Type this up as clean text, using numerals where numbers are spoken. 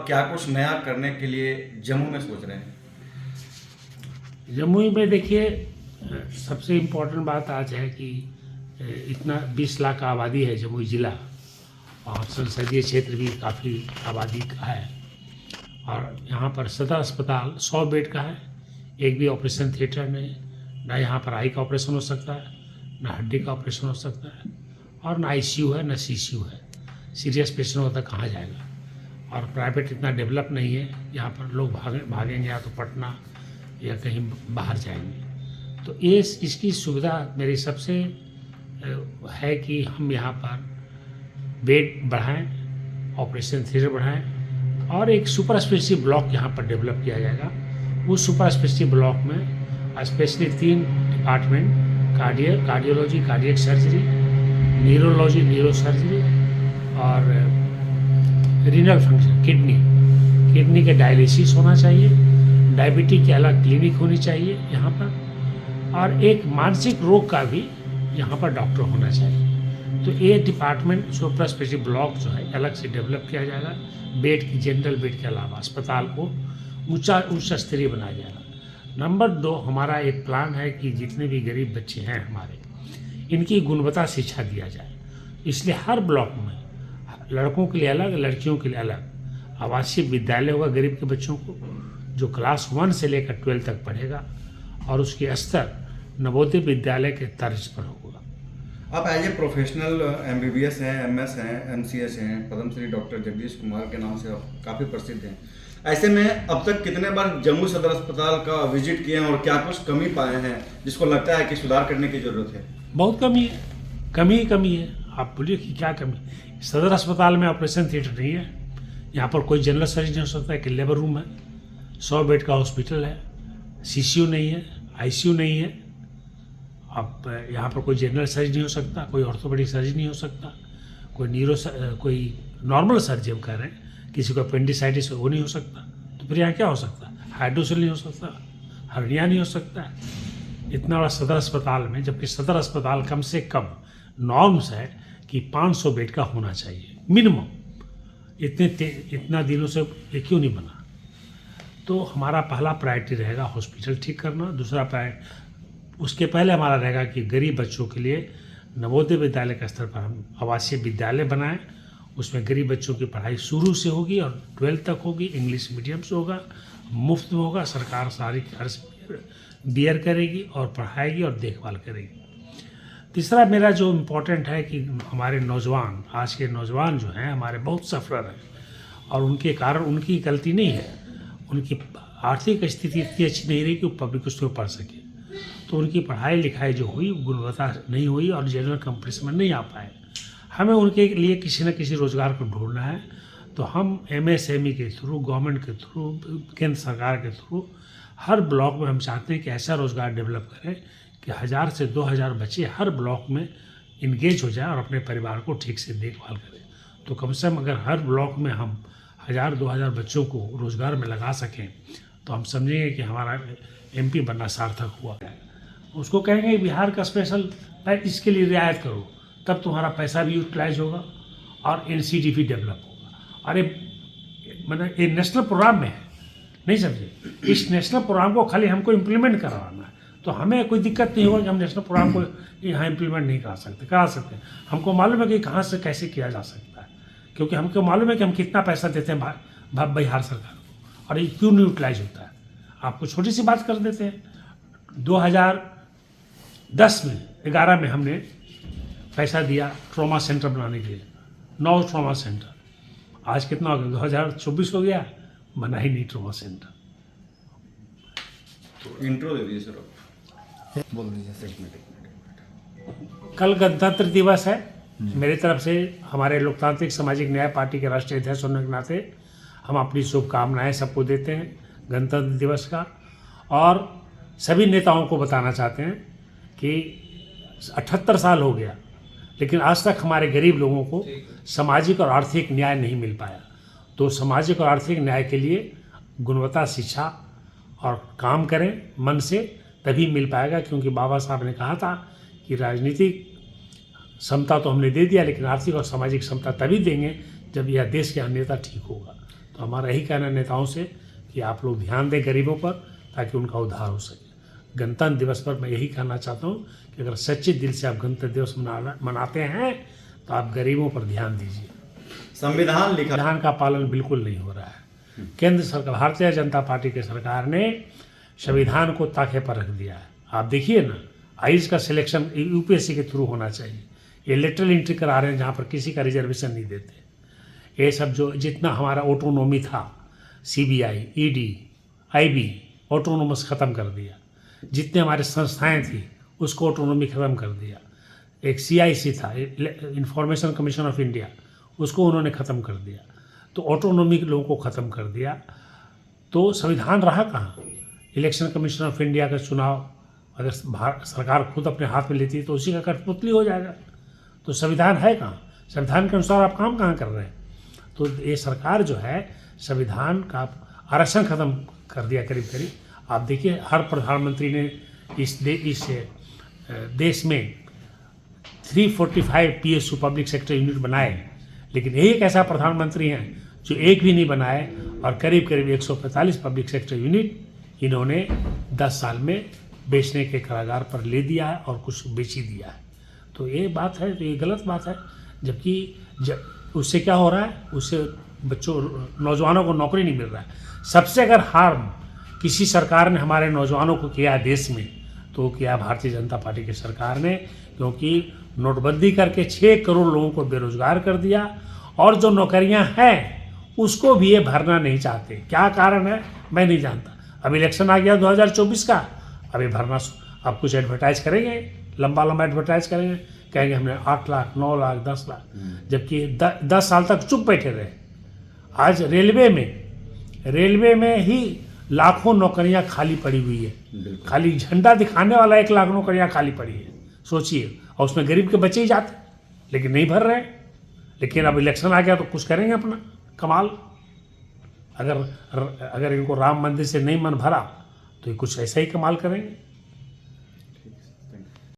क्या कुछ नया करने के लिए जम्मू में सोच रहे हैं? जमुई में देखिए, सबसे इम्पोर्टेंट बात आज है कि इतना 20 लाख का आबादी है जमुई ज़िला, और संसदीय क्षेत्र भी काफ़ी आबादी का है। और यहाँ पर सदर अस्पताल 100 बेड का है, एक भी ऑपरेशन थिएटर नहीं, ना यहाँ पर आई का ऑपरेशन हो सकता है, ना हड्डी का ऑपरेशन हो सकता है, और ना आईसीयू है, ना सीसीयू है। सीरियस पेशेंट होता कहाँ जाएगा? और प्राइवेट इतना डेवलप नहीं है, यहाँ पर लोग भागेंगे या तो पटना या कहीं बाहर जाएंगे। तो ये इसकी सुविधा मेरी सबसे है कि हम यहाँ पर बेड बढ़ाएं, ऑपरेशन थिएटर बढ़ाएं, और एक सुपर स्पेशलिटी ब्लॉक यहाँ पर डेवलप किया जाएगा। उस सुपर स्पेशलिटी ब्लॉक में specially 3 department, cardiology, cardiac surgery, neurology, neuro surgery, और रीनल फंक्शन, किडनी के डायलिसिस होना चाहिए, डायबिटीज की अलग क्लिनिक होनी चाहिए यहाँ पर, और एक मानसिक रोग का भी यहाँ पर डॉक्टर होना चाहिए। तो ये डिपार्टमेंट सुपर स्पेशलिटी ब्लॉक जो है अलग से डेवलप किया जाएगा। बेड की जनरल बेड के अलावा अस्पताल को उच्च स्तरीय बनाया जाएगा। नंबर 2, हमारा एक प्लान है कि जितने भी गरीब बच्चे हैं हमारे, इनकी गुणवत्ता शिक्षा दिया जाए। इसलिए हर ब्लॉक में लड़कों के लिए अलग, लड़कियों के लिए अलग आवासीय विद्यालय होगा गरीब के बच्चों को, जो क्लास 1 से लेकर 12 तक पढ़ेगा, और उसके स्तर नवोदय विद्यालय के तर्ज पर होगा। आप एज ए प्रोफेशनल MBBS हैं, MS हैं, MCS हैं, पद्मश्री डॉक्टर जगदीश कुमार के नाम से काफ़ी प्रसिद्ध हैं। ऐसे में अब तक कितने बार जम्मू सदर अस्पताल का विजिट किए हैं और क्या कुछ कमी पाए हैं जिसको लगता है कि सुधार करने की ज़रूरत है? बहुत कमी है, कमी है। आप बोलिए कि क्या कमी? सदर अस्पताल में ऑपरेशन थिएटर नहीं है, यहाँ पर कोई जनरल सर्जरी नहीं हो सकता है, कि लेबर रूम है, 100 बेड का हॉस्पिटल है, सीसीयू नहीं है, आईसीयू नहीं है। अब यहाँ पर कोई जनरल सर्जरी नहीं हो सकता, कोई ऑर्थोपेडिक सर्जरी नहीं हो सकता, कोई नॉर्मल सर्जरी हम कह रहे हैं, किसी को अपेंडिसाइटिस वो नहीं हो सकता। तो फिर यहाँ क्या हो सकता? हाइड्रोसेल नहीं हो सकता, हर्निया नहीं हो सकता है। इतना बड़ा सदर अस्पताल में, जबकि सदर अस्पताल कम से कम नॉर्म्स है कि 500 बेड का होना चाहिए मिनिमम। इतना दिनों से ये क्यों नहीं बना? तो हमारा पहला प्रायोरिटी रहेगा हॉस्पिटल ठीक करना। दूसरा उसके पहले हमारा रहेगा कि गरीब बच्चों के लिए नवोदय विद्यालय के स्तर पर हम आवासीय विद्यालय बनाएं। उसमें गरीब बच्चों की पढ़ाई शुरू से होगी और 12 तक होगी, इंग्लिश मीडियम से होगा, मुफ्त में होगा, सरकार सारी खर्च बियर करेगी और पढ़ाएगी और देखभाल करेगी। तीसरा मेरा जो इम्पोर्टेंट है कि हमारे नौजवान, आज के नौजवान जो हैं हमारे बहुत सफर हैं, और उनके कारण उनकी गलती नहीं है, उनकी आर्थिक स्थिति इतनी अच्छी नहीं रही कि वो पब्लिक स्कूल में पढ़ सके। तो उनकी पढ़ाई लिखाई जो हुई गुणवत्ता नहीं हुई और जनरल कंपटीशन में नहीं आ पाए। हमें उनके लिए किसी न किसी रोज़गार को ढूंढना है। तो हम MSME के थ्रू, गवर्नमेंट के थ्रू, केंद्र सरकार के थ्रू हर ब्लॉक में हम चाहते हैं कि ऐसा रोज़गार डेवलप करें कि 1000 से 2000 बच्चे हर ब्लॉक में इंगेज हो जाए और अपने परिवार को ठीक से देखभाल करें। तो कम से कम अगर हर ब्लॉक में हम 1000-2000 बच्चों को रोज़गार में लगा सकें तो हम समझेंगे कि हमारा MP बनना सार्थक हुआ है। उसको कहेंगे बिहार का स्पेशल इसके लिए रियायत करो, तब तुम्हारा पैसा भी यूटिलाइज होगा और NCD भी डेवलप होगा। अरे मतलब ये नेशनल प्रोग्राम में है, नहीं समझे? इस नेशनल प्रोग्राम को खाली हमको इम्प्लीमेंट करवाना है, तो हमें कोई दिक्कत नहीं होगा कि हम नेशनल प्रोग्राम को यहाँ इम्प्लीमेंट नहीं करा सकते। हमको मालूम है कि कहाँ से कैसे किया जा सकता है, क्योंकि हमको मालूम है कि हम कितना पैसा देते हैं बिहार सरकार को और ये क्यों नहीं यूटिलाइज होता है। आपको छोटी सी बात कर देते हैं, 2010 में 11 में हमने पैसा दिया ट्रॉमा सेंटर बनाने के लिए, 9 ट्रॉमा सेंटर। आज कितना हो गया? 2024 हो गया, बना ही नहीं ट्रॉमा सेंटर। तो इंट्रो दे दीजिए सर, बोल दीजिए। एक मिनट। कल गणतंत्र दिवस है। मेरी तरफ से हमारे लोकतांत्रिक सामाजिक न्याय पार्टी के राष्ट्रीय अध्यक्ष होने के नाते हम अपनी शुभकामनाएं सबको देते हैं गणतंत्र दिवस का, और सभी नेताओं को बताना चाहते हैं कि 78 साल हो गया लेकिन आज तक हमारे गरीब लोगों को सामाजिक और आर्थिक न्याय नहीं मिल पाया। तो सामाजिक और आर्थिक न्याय के लिए गुणवत्ता शिक्षा और काम करें मन से, तभी मिल पाएगा। क्योंकि बाबा साहब ने कहा था कि राजनीतिक समता तो हमने दे दिया, लेकिन आर्थिक और सामाजिक समता तभी देंगे जब यह देश के नेता ठीक होगा। तो हमारा यही कहना है नेताओं से कि आप लोग ध्यान दें गरीबों पर ताकि उनका उद्धार हो सके। गणतंत्र दिवस पर मैं यही कहना चाहता हूँ कि अगर सच्चे दिल से आप गणतंत्र दिवस मनाते हैं तो आप गरीबों पर ध्यान दीजिए। संविधान का पालन बिल्कुल नहीं हो रहा है। केंद्र सरकार, भारतीय जनता पार्टी की सरकार ने संविधान को ताके पर रख दिया है। आप देखिए ना, आईज का सिलेक्शन यूपीएससी के थ्रू होना चाहिए। ये लेटरल एंट्री करा रहे हैं जहाँ पर किसी का रिजर्वेशन नहीं देते। ये सब जो जितना हमारा ऑटोनोमी था, सीबीआई, ईडी, आईबी, ऑटोनोमस ख़त्म कर दिया। जितने हमारे संस्थाएं थी उसको ऑटोनोमी ख़त्म कर दिया। एक सीआईसी था, इंफॉर्मेशन कमीशन ऑफ इंडिया, उसको उन्होंने ख़त्म कर दिया। तो ऑटोनोमी लोगों को ख़त्म कर दिया तो संविधान रहा कहाँ? इलेक्शन कमीशन ऑफ इंडिया का चुनाव अगर सरकार खुद अपने हाथ में लेती है तो उसी का कठपुतली हो जाएगा। तो संविधान है कहाँ? संविधान के अनुसार आप काम कहाँ कर रहे हैं? तो ये सरकार जो है संविधान का आरक्षण ख़त्म कर दिया करीब करीब। आप देखिए हर प्रधानमंत्री ने इस देश में 345 PSU पब्लिक सेक्टर यूनिट बनाए, लेकिन यही एक ऐसा प्रधानमंत्री हैं जो एक भी नहीं बनाए और करीब करीब 145 पब्लिक सेक्टर यूनिट इन्होंने 10 साल में बेचने के कागार पर ले दिया है और कुछ बेच ही दिया है। तो ये बात है, तो ये गलत बात है। जबकि उससे क्या हो रहा है, उससे बच्चों नौजवानों को नौकरी नहीं मिल रहा है। सबसे अगर हार्म किसी सरकार ने हमारे नौजवानों को किया है देश में तो किया भारतीय जनता पार्टी की सरकार ने, क्योंकि नोटबंदी करके 6 करोड़ लोगों को बेरोजगार कर दिया और जो नौकरियां हैं उसको भी ये भरना नहीं चाहते। क्या कारण है मैं नहीं जानता। अब इलेक्शन आ गया 2024 का, अभी भरना, अब कुछ एडवर्टाइज करेंगे, लंबा लंबा एडवर्टाइज करेंगे, कहेंगे हमने 8 लाख 9 लाख 10 लाख, जबकि 10 साल तक चुप बैठे रहे। आज रेलवे में ही लाखों नौकरियां खाली पड़ी हुई है। खाली झंडा दिखाने वाला 1 लाख नौकरियां खाली पड़ी है, सोचिए। और उसमें गरीब के बच्चे ही जाते, लेकिन नहीं भर रहे। लेकिन अब इलेक्शन आ गया तो कुछ करेंगे अपना कमाल। अगर इनको राम मंदिर से नहीं मन भरा तो ये कुछ ऐसा ही कमाल करेंगे।